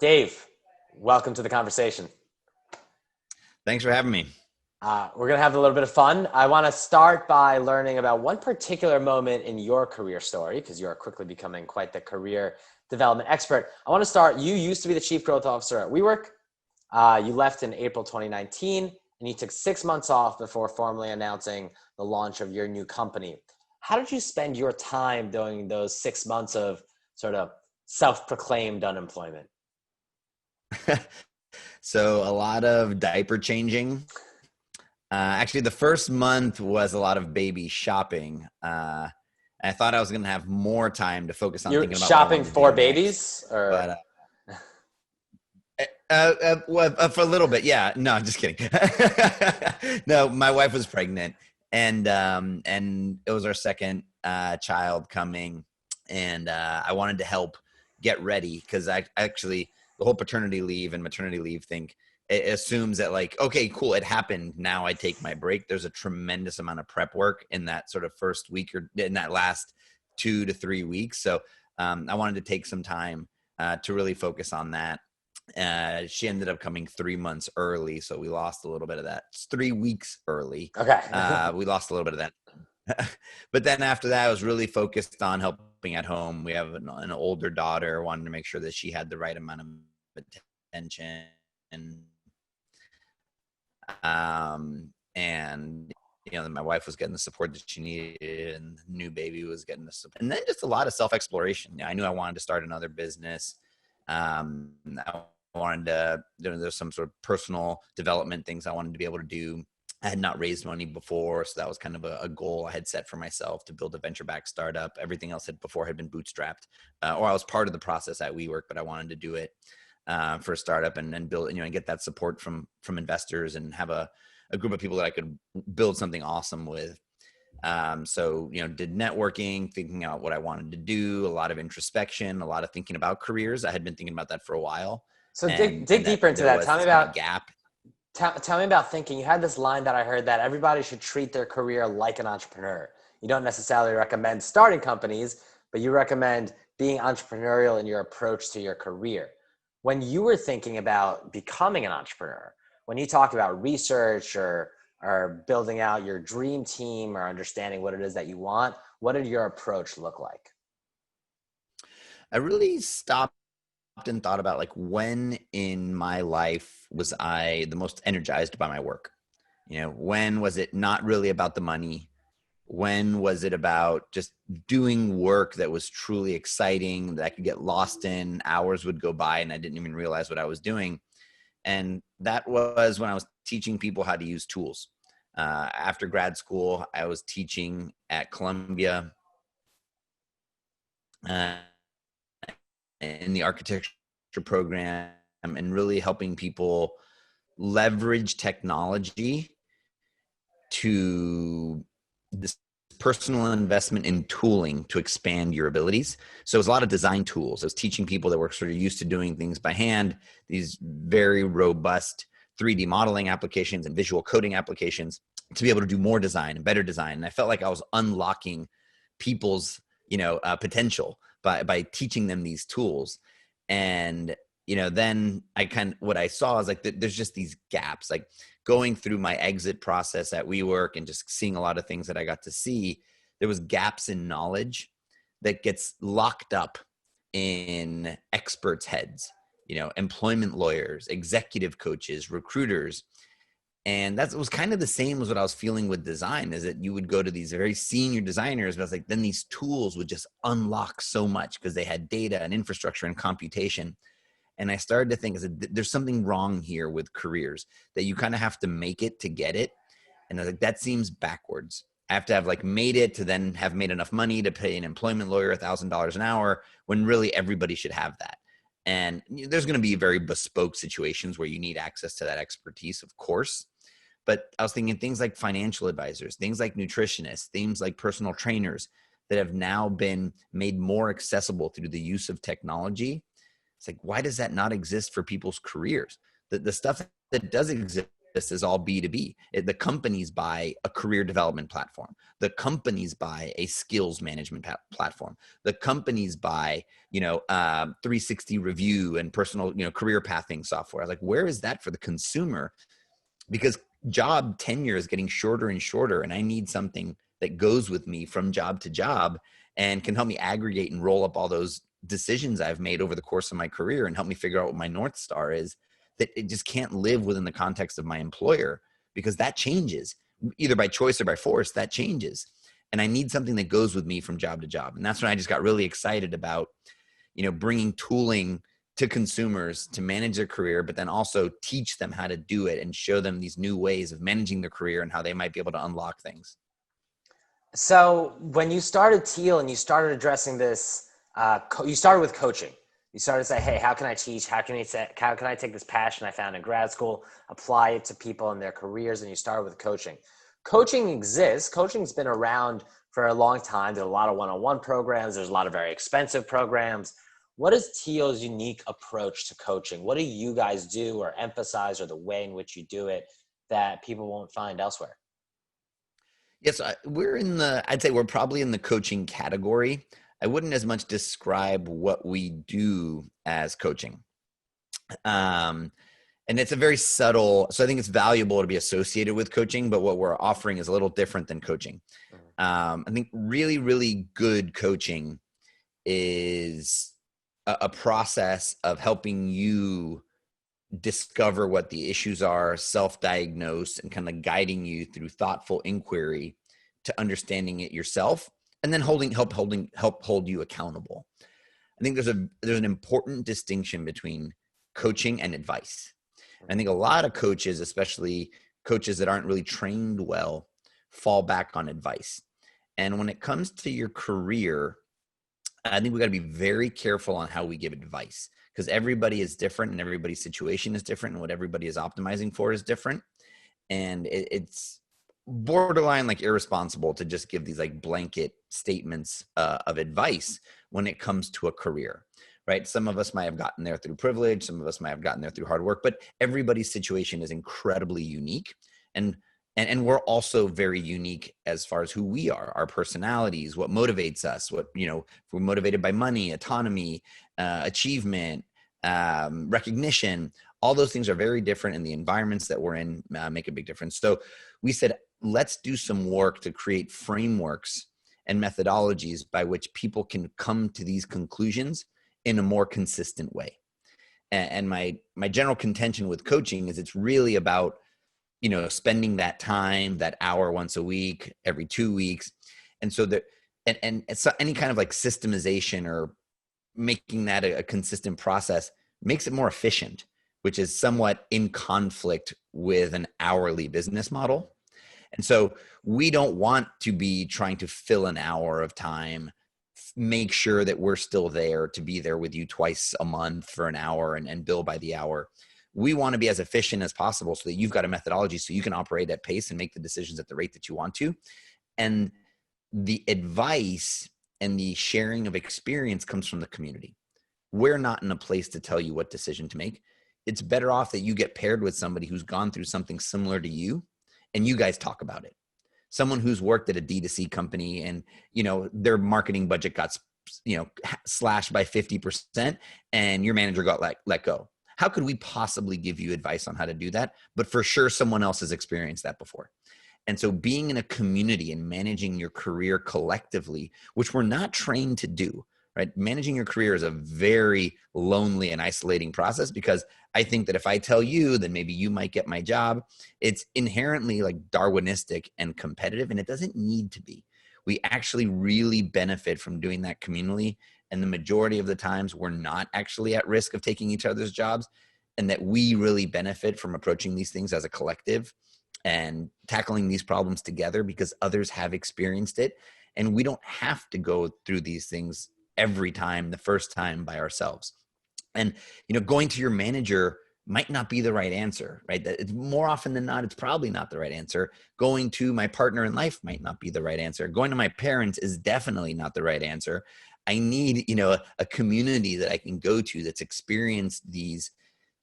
Dave, welcome to the conversation. Thanks for having me. We're going to have a little bit of fun. I want to start by learning about one particular moment in your career story, because you are quickly becoming quite the career development expert. I want to start, you used to be the chief growth officer at WeWork. You left in April 2019, and you took 6 months off before formally announcing the launch of your new company. How did you spend your time during those 6 months of sort of self-proclaimed unemployment? So a lot of diaper changing. Actually, the first month was a lot of baby shopping. I thought I was going to have more time to focus on You're thinking about what I shopping wanted to for do next. babies, or? But for a little bit, yeah. No, I'm just kidding. No, my wife was pregnant, and it was our second child coming, and I wanted to help get ready because I actually the whole paternity leave and maternity leave thing it assumes that like, okay, cool, it happened. Now I take my break. There's a tremendous amount of prep work in that sort of first week or in that last 2 to 3 weeks. So I wanted to take some time to really focus on that. She ended up coming 3 months early, so we lost a little bit of that. It's 3 weeks early. Okay. We lost a little bit of that. But then after that, I was really focused on helping at home. We have an older daughter. Wanted to make sure that she had the right amount of attention, and my wife was getting the support that she needed, and the new baby was getting the support. And then just a lot of self-exploration. I knew I wanted to start another business. I wanted to, there's some sort of personal development things I wanted to be able to do. I had not raised money before, so that was kind of a goal I had set for myself, to build a venture-backed startup. Everything else had been bootstrapped, or I was part of the process at WeWork, but I wanted to do it for a startup and build, and get that support from investors and have a group of people that I could build something awesome with. So, did networking, thinking out what I wanted to do, a lot of introspection, a lot of thinking about careers. I had been thinking about that for a while. So And dig that deeper into there that. was Tell me this kind of about gap. tell me about thinking. You had this line that I heard, that everybody should treat their career like an entrepreneur. You don't necessarily recommend starting companies, but you recommend being entrepreneurial in your approach to your career. When you were thinking about becoming an entrepreneur, when you talked about research or building out your dream team or understanding what it is that you want, what did your approach look like? I really stopped and thought about, like, when in my life was I the most energized by my work? When was it not really about the money? When was it about just doing work that was truly exciting, that I could get lost in? Hours would go by and I didn't even realize what I was doing. And that was when I was teaching people how to use tools. After grad school, I was teaching at Columbia uh, in the architecture program, and really helping people leverage technology to this personal investment in tooling to expand your abilities. So it was a lot of design tools. I was teaching people that were sort of used to doing things by hand, these very robust 3D modeling applications and visual coding applications, to be able to do more design and better design. And I felt like I was unlocking people's, potential by teaching them these tools. And, then what I saw is like, there's just these gaps, like going through my exit process at WeWork and just seeing a lot of things that I got to see. There was gaps in knowledge that gets locked up in experts' heads, employment lawyers, executive coaches, recruiters. And that was kind of the same as what I was feeling with design, is that you would go to these very senior designers, but I was like, then these tools would just unlock so much because they had data and infrastructure and computation. And I started to think, there's something wrong here with careers, that you kind of have to make it to get it. And I was like, that seems backwards. I have to have like made it to then have made enough money to pay an employment lawyer $1,000 an hour, when really everybody should have that. And there's going to be very bespoke situations where you need access to that expertise, of course. But I was thinking things like financial advisors, things like nutritionists, things like personal trainers that have now been made more accessible through the use of technology. It's like, why does that not exist for people's careers? The stuff that does exist is all B2B. The companies buy a career development platform. The companies buy a skills management platform. The companies buy, 360 review and personal, career pathing software. Like, where is that for the consumer? Because job tenure is getting shorter and shorter, and I need something that goes with me from job to job and can help me aggregate and roll up all those decisions I've made over the course of my career and help me figure out what my North Star is, that it just can't live within the context of my employer, because that changes either by choice or by force. That changes. And I need something that goes with me from job to job. And that's when I just got really excited about, bringing tooling to consumers to manage their career, but then also teach them how to do it and show them these new ways of managing their career and how they might be able to unlock things. So when you started Teal and you started addressing this, you started with coaching. You started to say, hey, how can I teach? How can I take this passion I found in grad school, apply it to people in their careers? And you started with coaching. Coaching exists. Coaching's been around for a long time. There's a lot of one-on-one programs. There's a lot of very expensive programs. What is Teal's unique approach to coaching? What do you guys do or emphasize, or the way in which you do it, that people won't find elsewhere? Yes, I'd say we're probably in the coaching category. I wouldn't as much describe what we do as coaching. And it's a very subtle, so I think it's valuable to be associated with coaching, but what we're offering is a little different than coaching. I think really, really good coaching is a process of helping you discover what the issues are, self-diagnose, and kind of guiding you through thoughtful inquiry to understanding it yourself, and then help hold you accountable. I think there's an important distinction between coaching and advice. I think a lot of coaches, especially coaches that aren't really trained well, fall back on advice. And when it comes to your career, I think we got to be very careful on how we give advice, because everybody is different and everybody's situation is different and what everybody is optimizing for is different. And it's borderline like irresponsible to just give these like blanket statements of advice when it comes to a career, right? Some of us might have gotten there through privilege. Some of us might have gotten there through hard work, but everybody's situation is incredibly unique. And we're also very unique as far as who we are, our personalities, what motivates us, if we're motivated by money, autonomy, achievement, recognition. All those things are very different, and the environments that we're in make a big difference. So we said, let's do some work to create frameworks and methodologies by which people can come to these conclusions in a more consistent way. And my general contention with coaching is it's really about, spending that time, that hour once a week, every 2 weeks. And so so any kind of like systemization or making that a consistent process makes it more efficient, which is somewhat in conflict with an hourly business model. And so we don't want to be trying to fill an hour of time, make sure that we're still there to be there with you twice a month for an hour and bill by the hour. We want to be as efficient as possible so that you've got a methodology so you can operate at pace and make the decisions at the rate that you want to. And the advice and the sharing of experience comes from the community. We're not in a place to tell you what decision to make. It's better off that you get paired with somebody who's gone through something similar to you and you guys talk about it. Someone who's worked at a D2C company and, their marketing budget got, slashed by 50% and your manager got let go. How could we possibly give you advice on how to do that? But for sure, someone else has experienced that before. And so being in a community and managing your career collectively, which we're not trained to do, right? Managing your career is a very lonely and isolating process, because I think that if I tell you, then maybe you might get my job. It's inherently like Darwinistic and competitive, and it doesn't need to be. We actually really benefit from doing that communally. And the majority of the times we're not actually at risk of taking each other's jobs, and that we really benefit from approaching these things as a collective and tackling these problems together because others have experienced it. And we don't have to go through these things every time, the first time by ourselves. And, going to your manager might not be the right answer, right? That it's more often than not, it's probably not the right answer. Going to my partner in life might not be the right answer. Going to my parents is definitely not the right answer. I need, a community that I can go to that's experienced these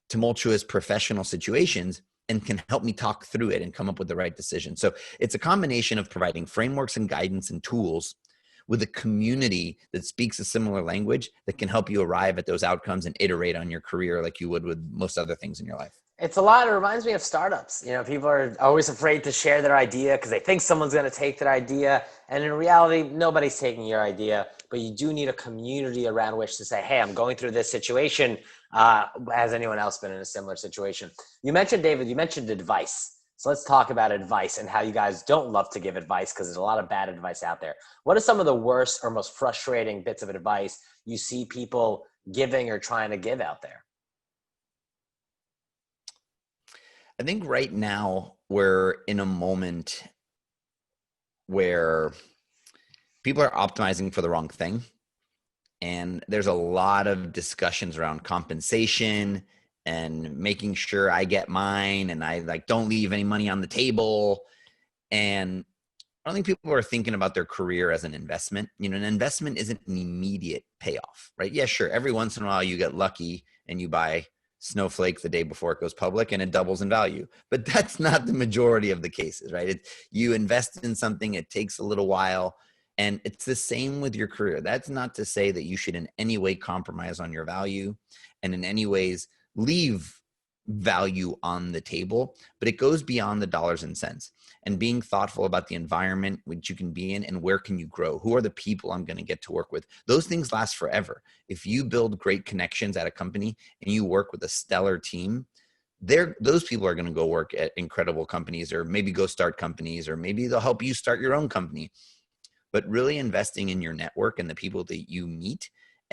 tumultuous professional situations and can help me talk through it and come up with the right decision. So it's a combination of providing frameworks and guidance and tools with a community that speaks a similar language that can help you arrive at those outcomes and iterate on your career like you would with most other things in your life. It's a lot. It reminds me of startups. You know, people are always afraid to share their idea because they think someone's going to take their idea. And in reality, nobody's taking your idea, but you do need a community around which to say, hey, I'm going through this situation. Has anyone else been in a similar situation? You mentioned, David, you mentioned advice. So let's talk about advice and how you guys don't love to give advice because there's a lot of bad advice out there. What are some of the worst or most frustrating bits of advice you see people giving or trying to give out there? I think right now we're in a moment where people are optimizing for the wrong thing. And there's a lot of discussions around compensation and making sure I get mine and I don't leave any money on the table. And I don't think people are thinking about their career as an investment. You know, an investment isn't an immediate payoff, right? Yeah, sure. Every once in a while you get lucky and you buy Snowflake the day before it goes public and it doubles in value. But that's not the majority of the cases, right? You invest in something, it takes a little while. And it's the same with your career. That's not to say that you should in any way compromise on your value and in any ways leave value on the table, but it goes beyond the dollars and cents and being thoughtful about the environment which you can be in and where can you grow? Who are the people I'm going to get to work with? Those things last forever. If you build great connections at a company and you work with a stellar team, those people are going to go work at incredible companies or maybe go start companies or maybe they'll help you start your own company. But really investing in your network and the people that you meet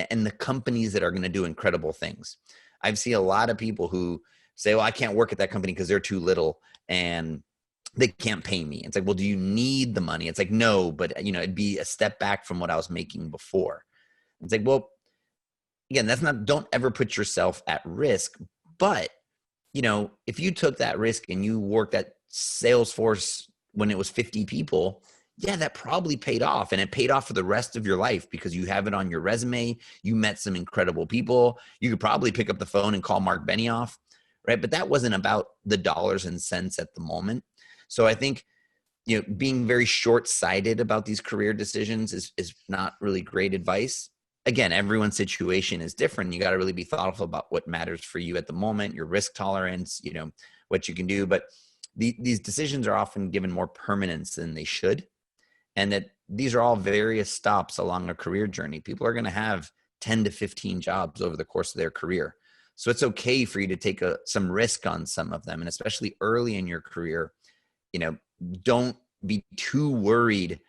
and the companies that are going to do incredible things. I've seen a lot of people who say, well, I can't work at that company because they're too little and they can't pay me. It's like, well, do you need the money? It's like, no, but you know, it'd be a step back from what I was making before. It's like, well, again, don't ever put yourself at risk. But, you know, if you took that risk and you worked at Salesforce when it was 50 people, yeah, that probably paid off, and it paid off for the rest of your life because you have it on your resume. You met some incredible people. You could probably pick up the phone and call Mark Benioff, right? But that wasn't about the dollars and cents at the moment. So I think, you know, being very short-sighted about these career decisions is not really great advice. Again, everyone's situation is different. You got to really be thoughtful about what matters for you at the moment, your risk tolerance, you know, what you can do. But these decisions are often given more permanence than they should. And that these are all various stops along a career journey. People are going to have 10 to 15 jobs over the course of their career. So it's okay for you to take some risk on some of them. And especially early in your career, you know, don't be too worried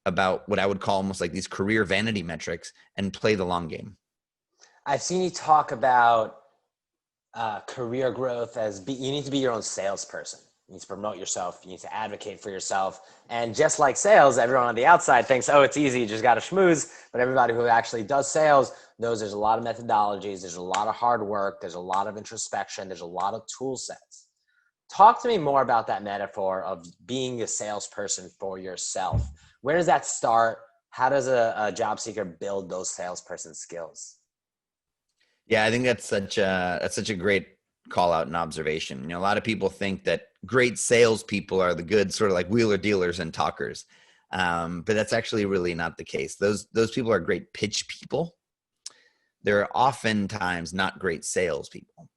about what I would call almost like these career vanity metrics and play the long game. I've seen you talk about career growth as you need to be your own salesperson. You need to promote yourself. You need to advocate for yourself. And just like sales, everyone on the outside thinks, oh, it's easy. You just got to schmooze. But everybody who actually does sales knows there's a lot of methodologies. There's a lot of hard work. There's a lot of introspection. There's a lot of tool sets. Talk to me more about that metaphor of being a salesperson for yourself. Where does that start? How does a job seeker build those salesperson skills? Yeah, I think that's such a great call out and observation. You know, a lot of people think that great salespeople are the good sort of like wheeler dealers and talkers, but that's actually really not the case. Those people are great pitch people. They're oftentimes not great salespeople.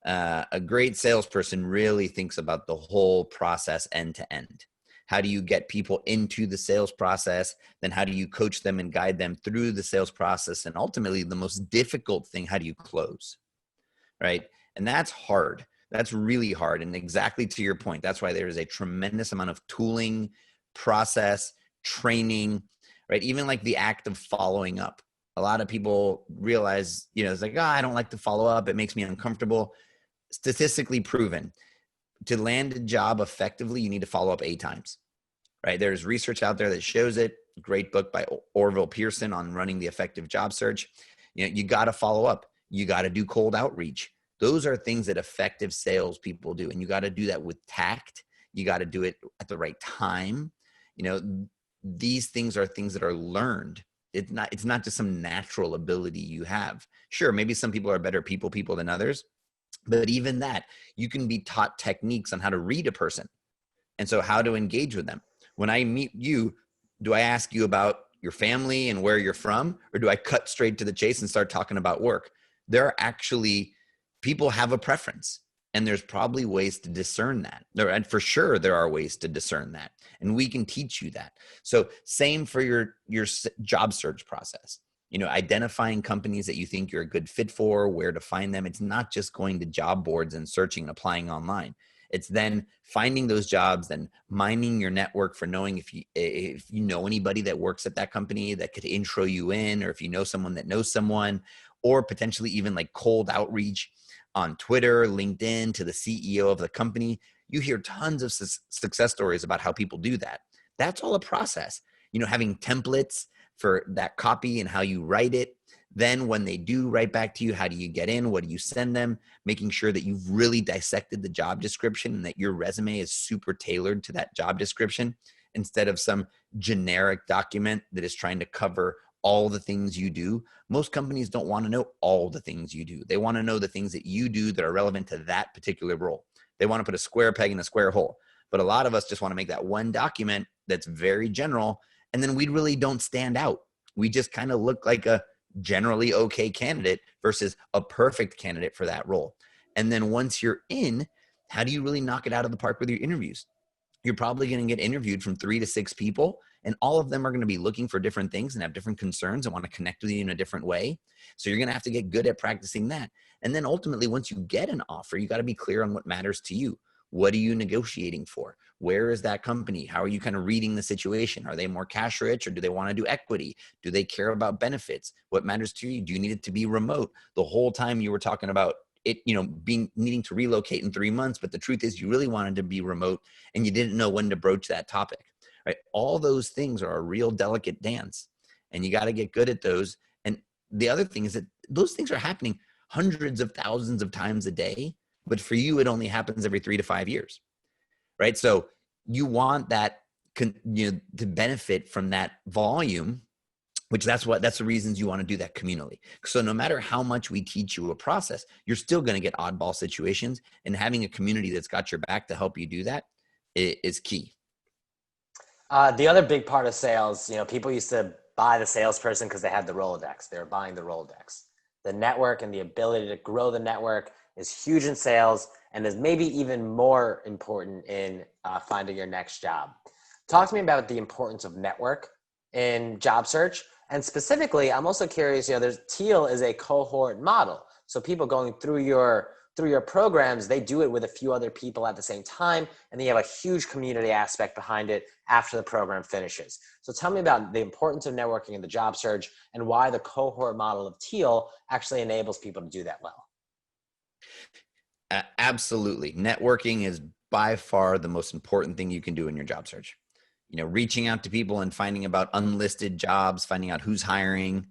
A great salesperson really thinks about the whole process end to end. How do you get people into the sales process? Then how do you coach them and guide them through the sales process? And ultimately, the most difficult thing, how do you close? Right? And that's hard. That's really hard. And exactly to your point, that's why there is a tremendous amount of tooling, process, training, right? Even like the act of following up. A lot of people realize, you know, it's like, oh, I don't like to follow up. It makes me uncomfortable. Statistically proven, to land a job effectively, you need to follow up 8 times, right? There's research out there that shows it. Great book by Orville Pearson on running the effective job search. You know, you got to follow up. You got to do cold outreach. Those are things that effective salespeople do. And you got to do that with tact. You got to do it at the right time. You know, these things are things that are learned. It's not just some natural ability you have. Sure, maybe some people are better people than others. But even that, you can be taught techniques on how to read a person. And so how to engage with them. When I meet you, do I ask you about your family and where you're from? Or do I cut straight to the chase and start talking about work? There are actually, people have a preference. And there's probably ways to discern that. And for sure, there are ways to discern that. And we can teach you that. So same for your job search process. Identifying companies that you think you're a good fit for, where to find them. It's not just going to job boards and searching and applying online. It's then finding those jobs, then mining your network for knowing if you know anybody that works at that company that could intro you in, or if you know someone that knows someone, or potentially even like cold outreach on Twitter, LinkedIn to the CEO of the company. You hear tons of success stories about how people do that. That's all a process. Having templates for that copy and how you write it. Then when they do write back to you, how do you get in? What do you send them? Making sure that you've really dissected the job description and that your resume is super tailored to that job description instead of some generic document that is trying to cover all the things you do. Most companies don't want to know all the things you do. They want to know the things that you do that are relevant to that particular role. They want to put a square peg in a square hole. But a lot of us just want to make that one document that's very general, and then we really don't stand out. We just kind of look like a generally okay candidate versus a perfect candidate for that role. And then once you're in, how do you really knock it out of the park with your interviews? You're probably going to get interviewed from 3 to 6 people, and all of them are going to be looking for different things and have different concerns and want to connect with you in a different way. So you're going to have to get good at practicing that. And then ultimately, once you get an offer, you got to be clear on what matters to you. What are you negotiating for? Where is that company? How are you kind of reading the situation? Are they more cash rich, or do they want to do equity? Do they care about benefits? What matters to you? Do you need it to be remote? The whole time you were talking about it, needing to relocate in 3 months, but the truth is you really wanted to be remote and you didn't know when to broach that topic, right? All those things are a real delicate dance, and you got to get good at those. And the other thing is that those things are happening hundreds of thousands of times a day, but for you, it only happens every 3 to 5 years, right? So you want that, to benefit from that volume, which that's the reasons you want to do that communally. So no matter how much we teach you a process, you're still going to get oddball situations, and having a community that's got your back to help you do that is key. The other big part of sales, people used to buy the salesperson because they had the Rolodex. They were buying the Rolodex. The network and the ability to grow the network is huge in sales, and is maybe even more important in finding your next job. Talk to me about the importance of network in job search. And specifically, I'm also curious, there's Teal is a cohort model. So people going through your programs, they do it with a few other people at the same time, and then you have a huge community aspect behind it after the program finishes. So tell me about the importance of networking in the job search and why the cohort model of Teal actually enables people to do that well. Absolutely. Networking is by far the most important thing you can do in your job search. Reaching out to people and finding about unlisted jobs, finding out who's hiring.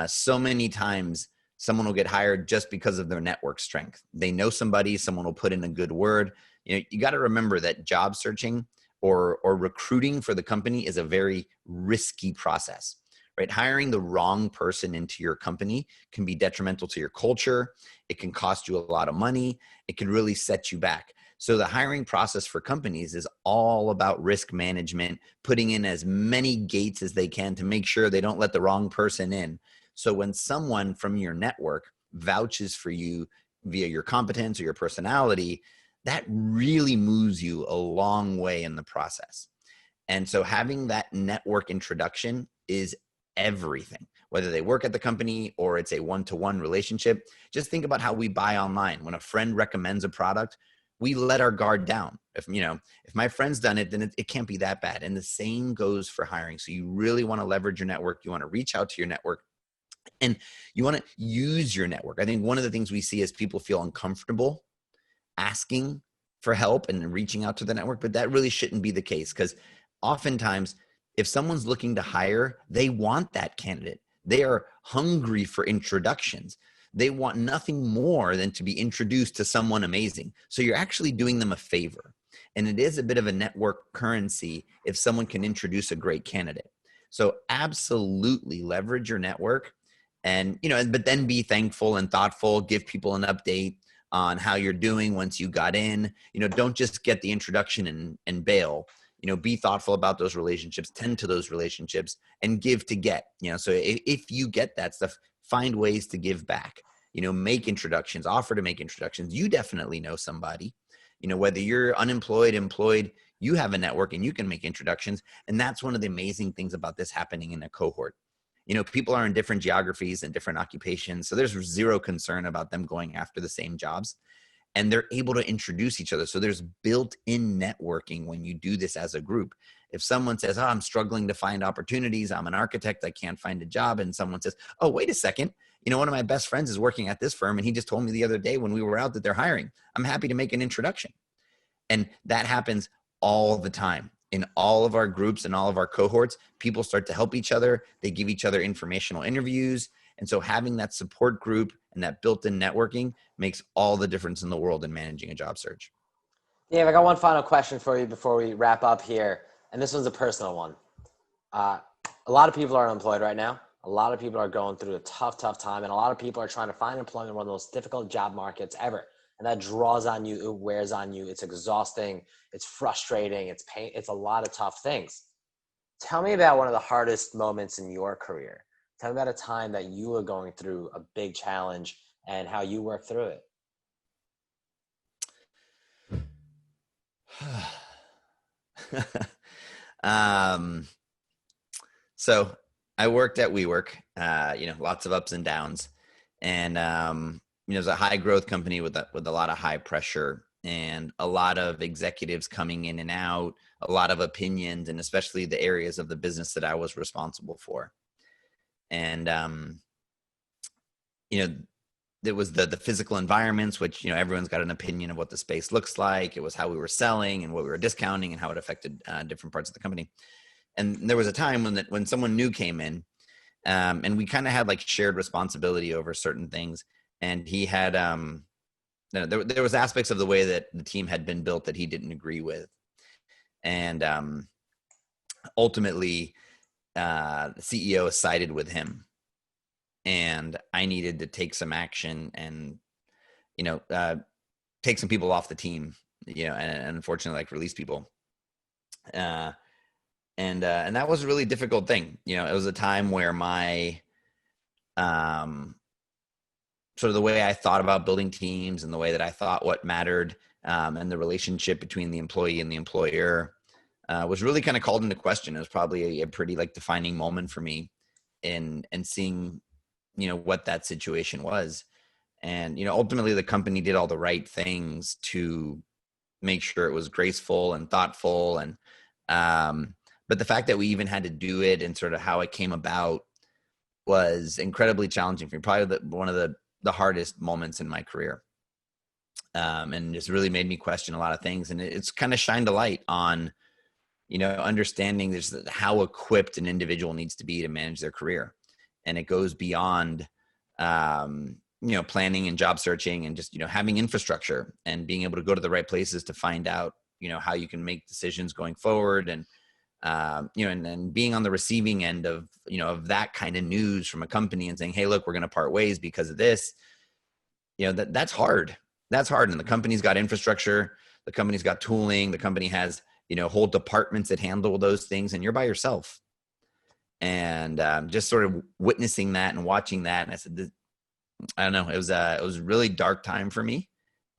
So many times someone will get hired just because of their network strength. They know somebody, someone will put in a good word. You got to remember that job searching or recruiting for the company is a very risky process, right? Hiring the wrong person into your company can be detrimental to your culture. It can cost you a lot of money. It can really set you back. So the hiring process for companies is all about risk management, putting in as many gates as they can to make sure they don't let the wrong person in. So when someone from your network vouches for you via your competence or your personality, that really moves you a long way in the process. And so having that network introduction is everything, whether they work at the company or it's a one-to-one relationship. Just think about how we buy online. When a friend recommends a product, we let our guard down. If my friend's done it, then it can't be that bad. And the same goes for hiring. So you really want to leverage your network. You want to reach out to your network, and you want to use your network. I think one of the things we see is people feel uncomfortable asking for help and reaching out to the network, but that really shouldn't be the case, because oftentimes if someone's looking to hire, they want that candidate. They are hungry for introductions. They want nothing more than to be introduced to someone amazing. So you're actually doing them a favor. And it is a bit of a network currency if someone can introduce a great candidate. So absolutely leverage your network, and, but then be thankful and thoughtful, give people an update. on how you're doing once you got in. Don't just get the introduction and bail. Be thoughtful about those relationships, tend to those relationships, and give to get. So if you get that stuff, find ways to give back. Make introductions, offer to make introductions. You definitely know somebody. Whether you're unemployed, employed, you have a network and you can make introductions. And that's one of the amazing things about this happening in a cohort. People are in different geographies and different occupations. So there's zero concern about them going after the same jobs. And they're able to introduce each other. So there's built-in networking when you do this as a group. If someone says, I'm struggling to find opportunities, I'm an architect, I can't find a job. And someone says, oh, wait a second. One of my best friends is working at this firm. And he just told me the other day when we were out that they're hiring. I'm happy to make an introduction. And that happens all the time. In all of our groups and all of our cohorts, people start to help each other. They give each other informational interviews. And so having that support group and that built-in networking makes all the difference in the world in managing a job search. Dave, I got one final question for you before we wrap up here. And this one's a personal one. A lot of people are unemployed right now. A lot of people are going through a tough time. And a lot of people are trying to find employment in one of the most difficult job markets ever. And that draws on you, it wears on you. It's exhausting. It's frustrating. It's pain. It's a lot of tough things. Tell me about one of the hardest moments in your career. Tell me about a time that you were going through a big challenge and how you worked through it. So I worked at WeWork, lots of ups and downs, and it was a high growth company with a lot of high pressure and a lot of executives coming in and out, a lot of opinions, and especially the areas of the business that I was responsible for. And, there was the physical environments, which, everyone's got an opinion of what the space looks like. It was how we were selling and what we were discounting and how it affected different parts of the company. And there was a time when someone new came in, and we kind of had like shared responsibility over certain things. And he had, there was aspects of the way that the team had been built that he didn't agree with. And ultimately, the CEO sided with him. And I needed to take some action and, take some people off the team, and unfortunately, like release people. And that was a really difficult thing. It was a time where my, sort of the way I thought about building teams and the way that I thought what mattered, and the relationship between the employee and the employer, was really kind of called into question. It was probably a pretty defining moment for me in seeing, what that situation was. And, ultimately the company did all the right things to make sure it was graceful and thoughtful. And, but the fact that we even had to do it and sort of how it came about was incredibly challenging for me. Probably one of the hardest moments in my career. And just really made me question a lot of things. And it's kind of shined a light on, understanding this, how equipped an individual needs to be to manage their career. And it goes beyond, planning and job searching and just, having infrastructure and being able to go to the right places to find out, how you can make decisions going forward. And, and being on the receiving end of, of that kind of news from a company and saying, hey, look, we're going to part ways because of this, that's hard. That's hard. And the company's got infrastructure. The company's got tooling. The company has, whole departments that handle those things, and you're by yourself. And just sort of witnessing that and watching that. And I said, I don't know, it was a really dark time for me,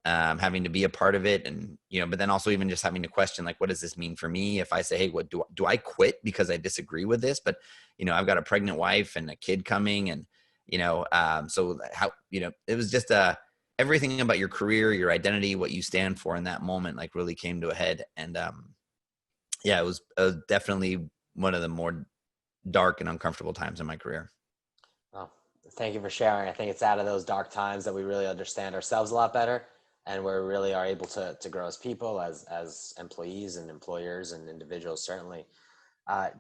having to be a part of it. And, but then also even just having to question, what does this mean for me? If I say, hey, what do I quit because I disagree with this? But, I've got a pregnant wife and a kid coming, and, so how, it was just everything about your career, your identity, what you stand for in that moment, really came to a head. And it was definitely one of the more dark and uncomfortable times in my career. Well, thank you for sharing. I think it's out of those dark times that we really understand ourselves a lot better, and we really are able to grow as people, as employees and employers and individuals, certainly.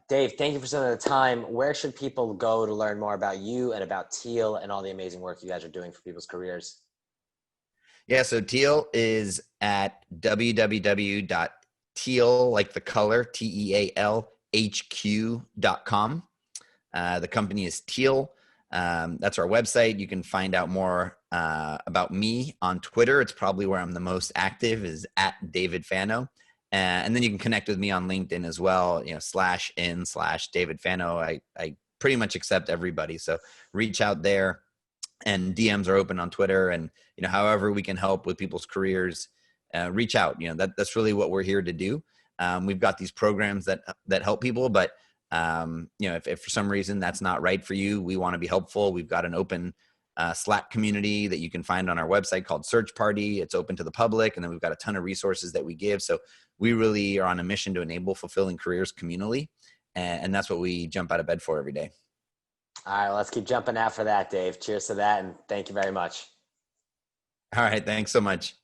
Dave, thank you for spending the time. Where should people go to learn more about you and about Teal and all the amazing work you guys are doing for people's careers? Yeah, so Teal is at www.teal, like the color, TEAL, HQ.com. The company is Teal. That's our website. You can find out more about me on Twitter. It's probably where I'm the most active, is at David Fano. And then you can connect with me on LinkedIn as well, /in/David Fano. I pretty much accept everybody. So reach out there, and DMs are open on Twitter. And, however we can help with people's careers, reach out. That's really what we're here to do. We've got these programs that help people, but if for some reason that's not right for you, we want to be helpful. We've got an open Slack community that you can find on our website called Search Party. It's open to the public. And then we've got a ton of resources that we give. So we really are on a mission to enable fulfilling careers communally. And that's what we jump out of bed for every day. All right, let's keep jumping out for that, Dave. Cheers to that. And thank you very much. All right. Thanks so much.